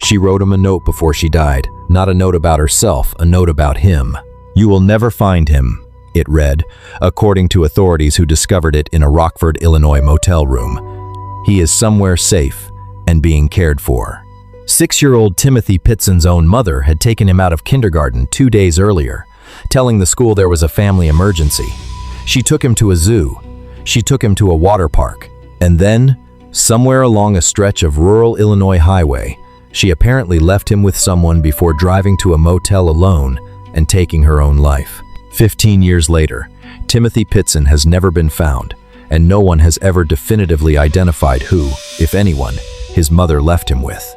She wrote him a note before she died, not a note about herself, a note about him. "You will never find him," it read, according to authorities who discovered it in a Rockford, Illinois motel room. "He is somewhere safe and being cared for." 6-year-old Timothy Pitzen's own mother had taken him out of kindergarten 2 days earlier, telling the school there was a family emergency. She took him to a zoo. She took him to a water park. And then, somewhere along a stretch of rural Illinois highway, she apparently left him with someone before driving to a motel alone and taking her own life. 15 years later, Timothy Pitzen has never been found, and no one has ever definitively identified who, if anyone, his mother left him with.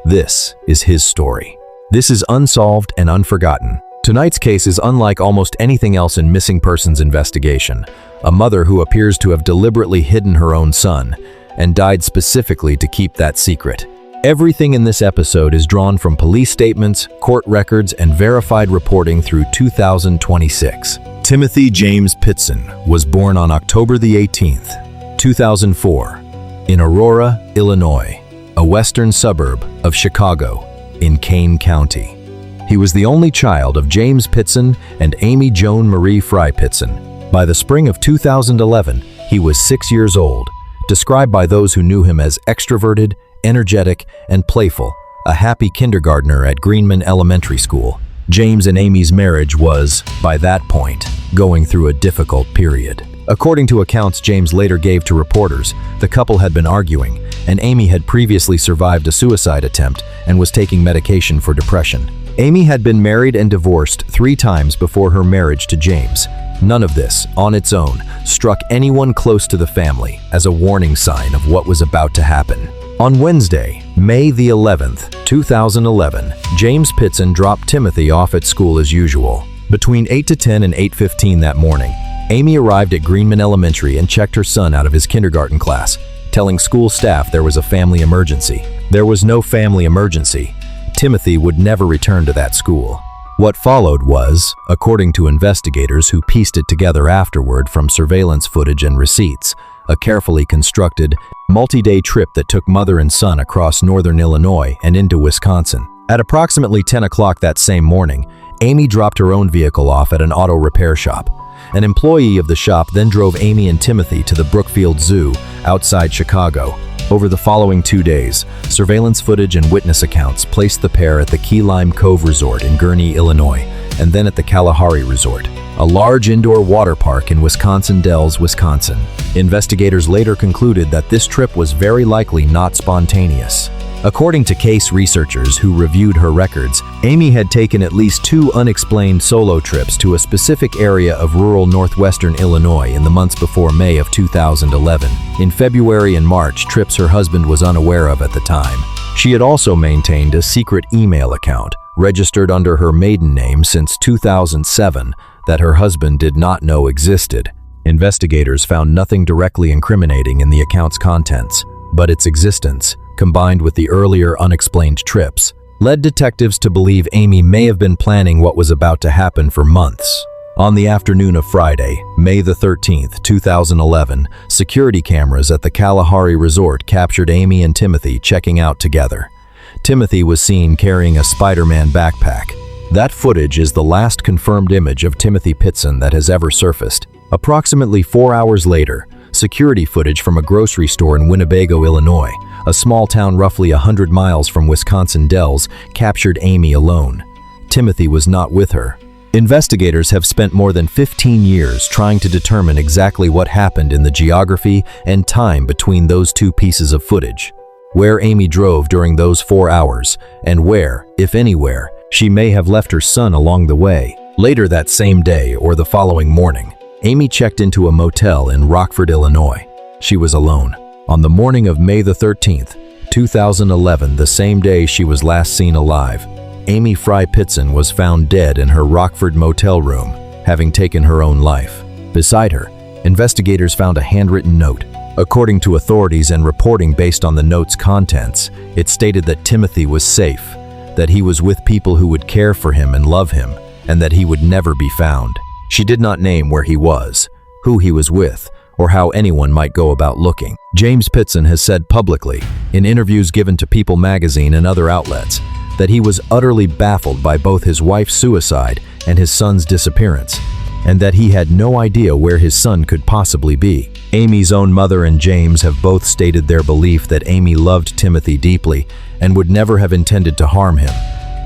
This is his story. This is Unsolved and Unforgotten. Tonight's case is unlike almost anything else in missing persons investigation. A mother who appears to have deliberately hidden her own son and died specifically to keep that secret. Everything in this episode is drawn from police statements, court records, and verified reporting through 2026. Timothy James Pitzen was born on October the 18th, 2004, in Aurora, Illinois, a western suburb of Chicago, in Kane County. He was the only child of James Pitzen and Amy Joan Marie Fry Pitzen. By the spring of 2011, he was 6 years old, described by those who knew him as extroverted, energetic, and playful, a happy kindergartner at Greenman Elementary School. James and Amy's marriage was, by that point, going through a difficult period. According to accounts James later gave to reporters, the couple had been arguing, and Amy had previously survived a suicide attempt and was taking medication for depression. Amy had been married and divorced 3 times before her marriage to James. None of this, on its own, struck anyone close to the family as a warning sign of what was about to happen. On Wednesday, May the 11th, 2011, James Pitzen dropped Timothy off at school as usual. Between 8 to 10 and 8:15 that morning, Amy arrived at Greenman Elementary and checked her son out of his kindergarten class, telling school staff there was a family emergency. There was no family emergency. Timothy would never return to that school. What followed was, according to investigators who pieced it together afterward from surveillance footage and receipts, a carefully constructed, multi-day trip that took mother and son across northern Illinois and into Wisconsin. At approximately 10 o'clock that same morning, Amy dropped her own vehicle off at an auto repair shop. An employee of the shop then drove Amy and Timothy to the Brookfield Zoo outside Chicago. Over the following 2 days, surveillance footage and witness accounts placed the pair at the Key Lime Cove Resort in Gurnee, Illinois, and then at the Kalahari Resort, a large indoor water park in Wisconsin Dells, Wisconsin. Investigators later concluded that this trip was very likely not spontaneous. According to case researchers who reviewed her records, Amy had taken at least 2 unexplained solo trips to a specific area of rural northwestern Illinois in the months before May of 2011. In February and March, trips her husband was unaware of at the time. She had also maintained a secret email account, registered under her maiden name since 2007, that her husband did not know existed. Investigators found nothing directly incriminating in the account's contents, but its existence, combined with the earlier unexplained trips, led detectives to believe Amy may have been planning what was about to happen for months. On the afternoon of Friday, May the 13th, 2011, security cameras at the Kalahari Resort captured Amy and Timothy checking out together. Timothy was seen carrying a Spider-Man backpack. That footage is the last confirmed image of Timothy Pitzen that has ever surfaced. Approximately 4 hours later, security footage from a grocery store in Winnebago, Illinois, a small town roughly 100 miles from Wisconsin Dells, captured Amy alone. Timothy was not with her. Investigators have spent more than 15 years trying to determine exactly what happened in the geography and time between those 2 pieces of footage, where Amy drove during those 4 hours, and where, if anywhere, she may have left her son along the way. Later that same day or the following morning, Amy checked into a motel in Rockford, Illinois. She was alone. On the morning of May the 13th, 2011, the same day she was last seen alive, Amy Fry Pitzen was found dead in her Rockford motel room, having taken her own life. Beside her, investigators found a handwritten note. According to authorities and reporting based on the note's contents, it stated that Timothy was safe, that he was with people who would care for him and love him, and that he would never be found. She did not name where he was, who he was with, or how anyone might go about looking. James Pitzen has said publicly, in interviews given to People magazine and other outlets, that he was utterly baffled by both his wife's suicide and his son's disappearance, and that he had no idea where his son could possibly be. Amy's own mother and James have both stated their belief that Amy loved Timothy deeply and would never have intended to harm him,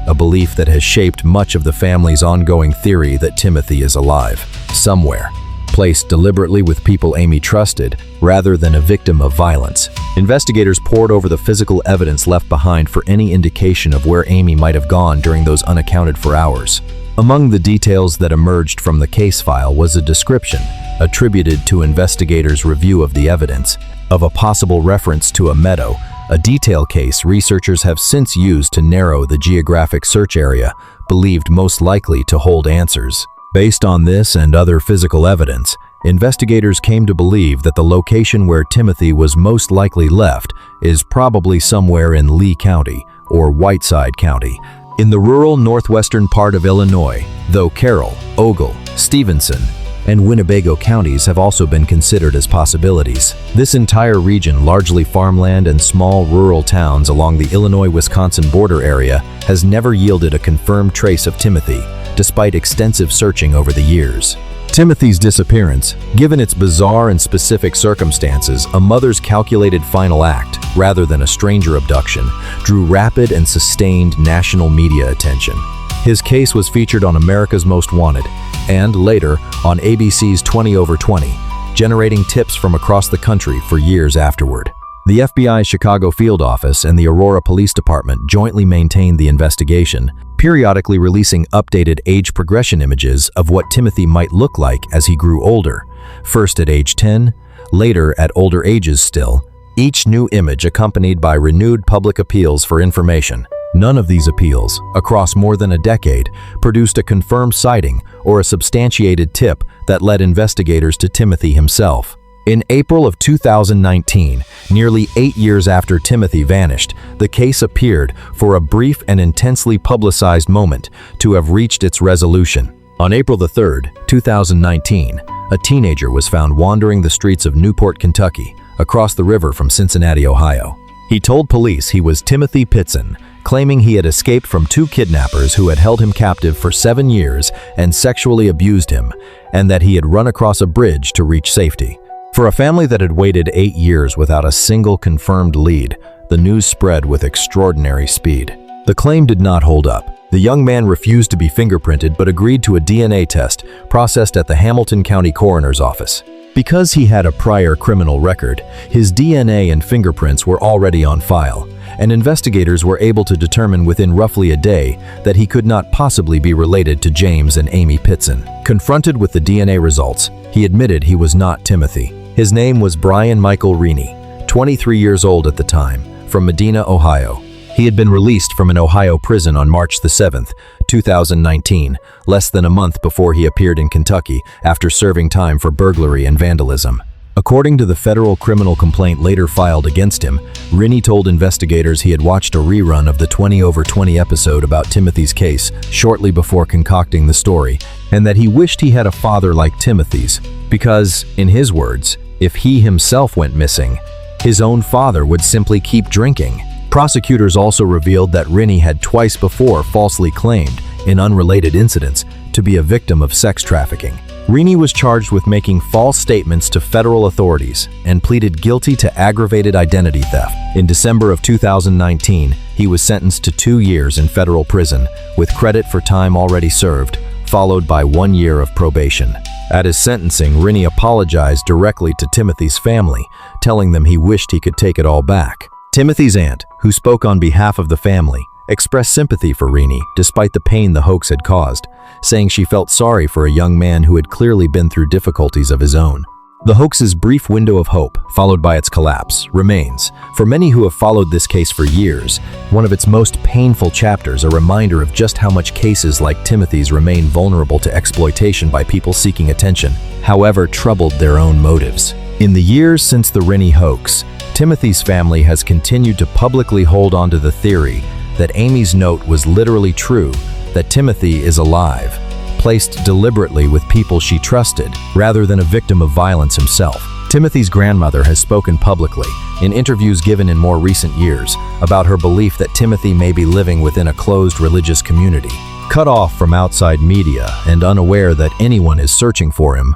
a belief that has shaped much of the family's ongoing theory that Timothy is alive, somewhere, placed deliberately with people Amy trusted, rather than a victim of violence. Investigators pored over the physical evidence left behind for any indication of where Amy might have gone during those unaccounted-for hours. Among the details that emerged from the case file was a description, attributed to investigators' review of the evidence, of a possible reference to a meadow, a detail case researchers have since used to narrow the geographic search area, believed most likely to hold answers. Based on this and other physical evidence, investigators came to believe that the location where Timothy was most likely left is probably somewhere in Lee County or Whiteside County, in the rural northwestern part of Illinois, though Carroll, Ogle, Stevenson, and Winnebago counties have also been considered as possibilities. This entire region, largely farmland and small rural towns along the Illinois-Wisconsin border area, has never yielded a confirmed trace of Timothy, despite extensive searching over the years. Timothy's disappearance, given its bizarre and specific circumstances, a mother's calculated final act, rather than a stranger abduction, drew rapid and sustained national media attention. His case was featured on America's Most Wanted, and later on ABC's 20 over 20, generating tips from across the country for years afterward. The FBI's Chicago field office and the Aurora Police Department jointly maintained the investigation, periodically releasing updated age progression images of what Timothy might look like as he grew older, first at age 10, later at older ages still, each new image accompanied by renewed public appeals for information. None of these appeals, across more than a decade, produced a confirmed sighting or a substantiated tip that led investigators to Timothy himself. In April of 2019, nearly 8 years after Timothy vanished, the case appeared, for a brief and intensely publicized moment, to have reached its resolution. On April 3, 2019, a teenager was found wandering the streets of Newport, Kentucky, across the river from Cincinnati, Ohio. He told police he was Timmothy Pitzen, claiming he had escaped from 2 kidnappers who had held him captive for 7 years and sexually abused him, and that he had run across a bridge to reach safety. For a family that had waited 8 years without a single confirmed lead, the news spread with extraordinary speed. The claim did not hold up. The young man refused to be fingerprinted but agreed to a DNA test processed at the Hamilton County Coroner's Office. Because he had a prior criminal record, his DNA and fingerprints were already on file, and investigators were able to determine within roughly a day that he could not possibly be related to James and Amy Pitzen. Confronted with the DNA results, he admitted he was not Timothy. His name was Brian Michael Reaney, 23 years old at the time, from Medina, Ohio. He had been released from an Ohio prison on March 7, 2019, less than a month before he appeared in Kentucky after serving time for burglary and vandalism. According to the federal criminal complaint later filed against him, Reaney told investigators he had watched a rerun of the 20 over 20 episode about Timothy's case shortly before concocting the story, and that he wished he had a father like Timothy's, because, in his words, if he himself went missing, his own father would simply keep drinking. Prosecutors also revealed that Reaney had twice before falsely claimed, in unrelated incidents, to be a victim of sex trafficking. Reaney was charged with making false statements to federal authorities and pleaded guilty to aggravated identity theft. In December of 2019, he was sentenced to 2 years in federal prison, with credit for time already served, followed by 1 year of probation. At his sentencing, Reaney apologized directly to Timothy's family, telling them he wished he could take it all back. Timothy's aunt, who spoke on behalf of the family, expressed sympathy for Reaney despite the pain the hoax had caused, saying she felt sorry for a young man who had clearly been through difficulties of his own. The hoax's brief window of hope, followed by its collapse, remains, for many who have followed this case for years, one of its most painful chapters, a reminder of just how much cases like Timothy's remain vulnerable to exploitation by people seeking attention, however troubled their own motives. In the years since the Reaney hoax, Timothy's family has continued to publicly hold on to the theory that Amy's note was literally true, that Timothy is alive, placed deliberately with people she trusted, rather than a victim of violence himself. Timothy's grandmother has spoken publicly, in interviews given in more recent years, about her belief that Timothy may be living within a closed religious community, cut off from outside media and unaware that anyone is searching for him.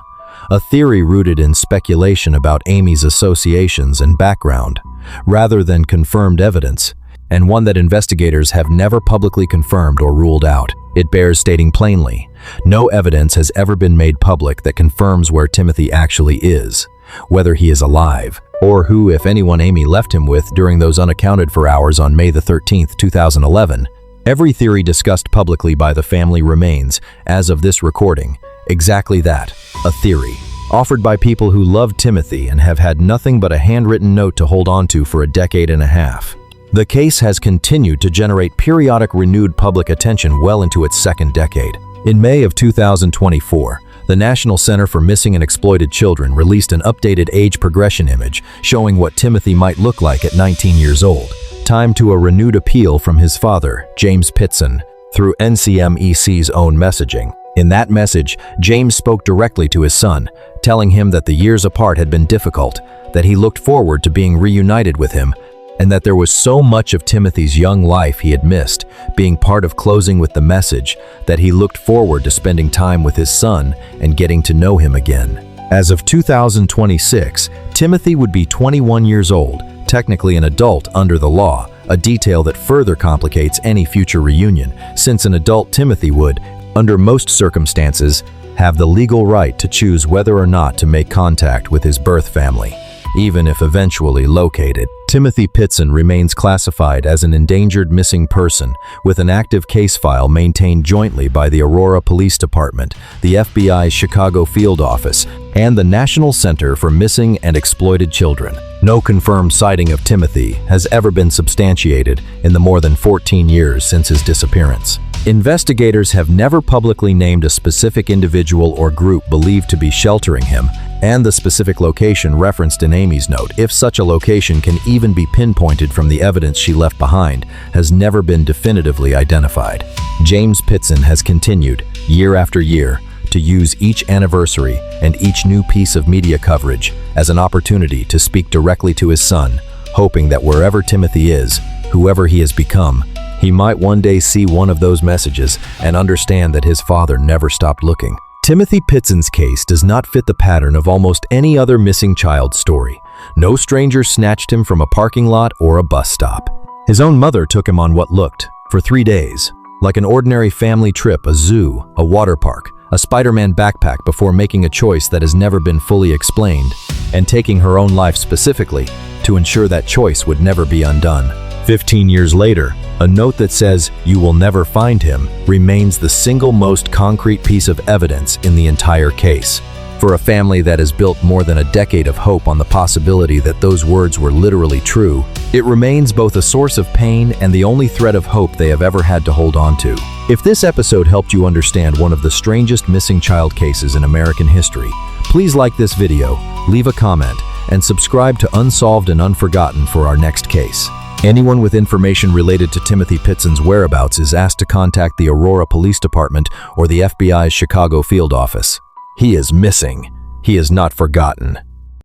A theory rooted in speculation about Amy's associations and background, rather than confirmed evidence, and one that investigators have never publicly confirmed or ruled out. It bears stating plainly, no evidence has ever been made public that confirms where Timothy actually is, whether he is alive, or who, if anyone, Amy left him with during those unaccounted for hours on May 13, 2011. Every theory discussed publicly by the family remains, as of this recording, exactly that, a theory, offered by people who loved Timothy and have had nothing but a handwritten note to hold on to for a decade and a half. The case has continued to generate periodic renewed public attention well into its second decade. In May of 2024, the National Center for Missing and Exploited Children released an updated age progression image showing what Timothy might look like at 19 years old. Time to a renewed appeal from his father, James Pitzen, through NCMEC's own messaging. In that message, James spoke directly to his son, telling him that the years apart had been difficult, that he looked forward to being reunited with him, and that there was so much of Timothy's young life he had missed, being part of closing with the message that he looked forward to spending time with his son and getting to know him again. As of 2026, Timothy would be 21 years old, technically an adult under the law, a detail that further complicates any future reunion, since an adult Timothy would, under most circumstances, have the legal right to choose whether or not to make contact with his birth family, even if eventually located. Timothy Pitzen remains classified as an endangered missing person, with an active case file maintained jointly by the Aurora Police Department, the FBI's Chicago Field Office, and the National Center for Missing and Exploited Children. No confirmed sighting of Timothy has ever been substantiated in the more than 14 years since his disappearance. Investigators have never publicly named a specific individual or group believed to be sheltering him, and the specific location referenced in Amy's note, if such a location can even be pinpointed from the evidence she left behind, has never been definitively identified. James Pitzen has continued, year after year, to use each anniversary and each new piece of media coverage as an opportunity to speak directly to his son, hoping that wherever Timothy is, whoever he has become, he might one day see one of those messages and understand that his father never stopped looking. Timothy Pitzen's case does not fit the pattern of almost any other missing child story. No stranger snatched him from a parking lot or a bus stop. His own mother took him on what looked, for 3 days, like an ordinary family trip, a zoo, a water park, a Spider-Man backpack before making a choice that has never been fully explained, and taking her own life specifically to ensure that choice would never be undone. 15 years later, a note that says, "You will never find him," remains the single most concrete piece of evidence in the entire case. For a family that has built more than a decade of hope on the possibility that those words were literally true, it remains both a source of pain and the only thread of hope they have ever had to hold on to. If this episode helped you understand one of the strangest missing child cases in American history, please like this video, leave a comment, and subscribe to Unsolved and Unforgotten for our next case. Anyone with information related to Timothy Pitzen's whereabouts is asked to contact the Aurora Police Department or the FBI's Chicago Field Office. He is missing. He is not forgotten.